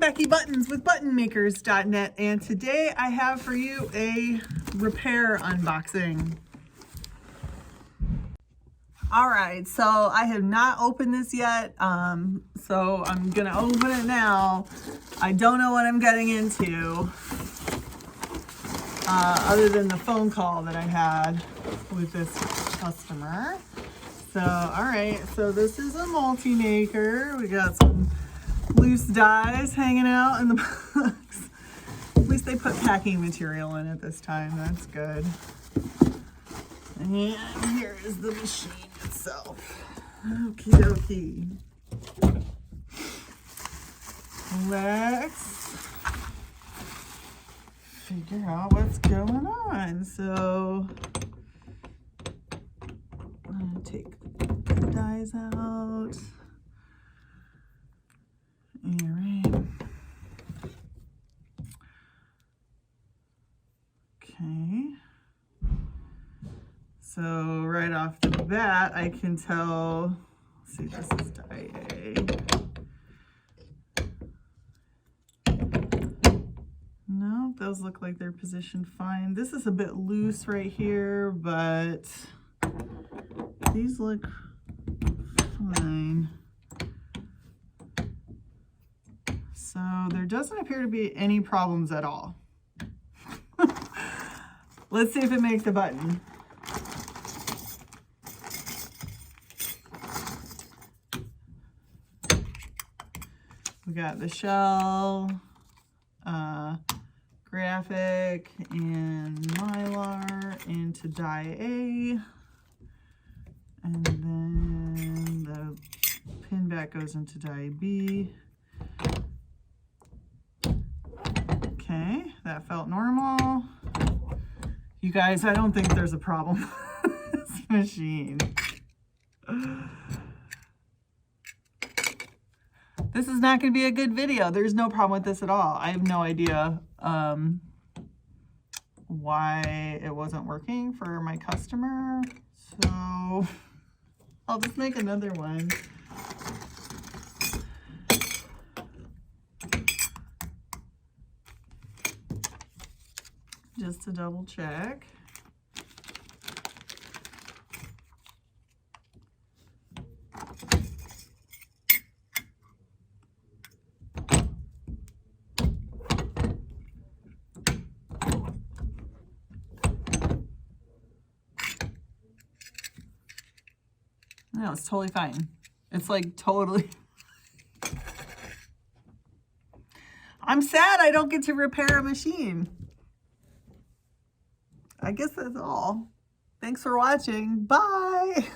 Becky Buttons with buttonmakers.net, and today I have for you a repair unboxing. All right, so I have not opened this yet, so I'm gonna open it now. I don't know what I'm getting into, other than the phone call that I had with this customer. So, all right, so this is a MultiMaker. We got some loose dies hanging out in the box. At least they put packing material in it this time. That's good. And here is the machine itself. Okie dokie. Let's figure out what's going on. So I'm gonna take the dies out. All right. Okay. So right off the bat, I can tell, let's see, this is die A. No, those look like they're positioned fine. This is a bit loose right here, but these look fine. So there doesn't appear to be any problems at all. Let's see if it makes a button. We got the shell, graphic, and Mylar into die A. And then the pin back goes into die B. Okay, that felt normal. You guys, I don't think there's a problem with this machine. This is not going to be a good video. There's no problem with this at all. I have no idea why it wasn't working for my customer. So I'll just make another one. Just to double check. No, it's totally fine. It's like totally. I'm sad I don't get to repair a machine. I guess that's all. Thanks for watching. Bye.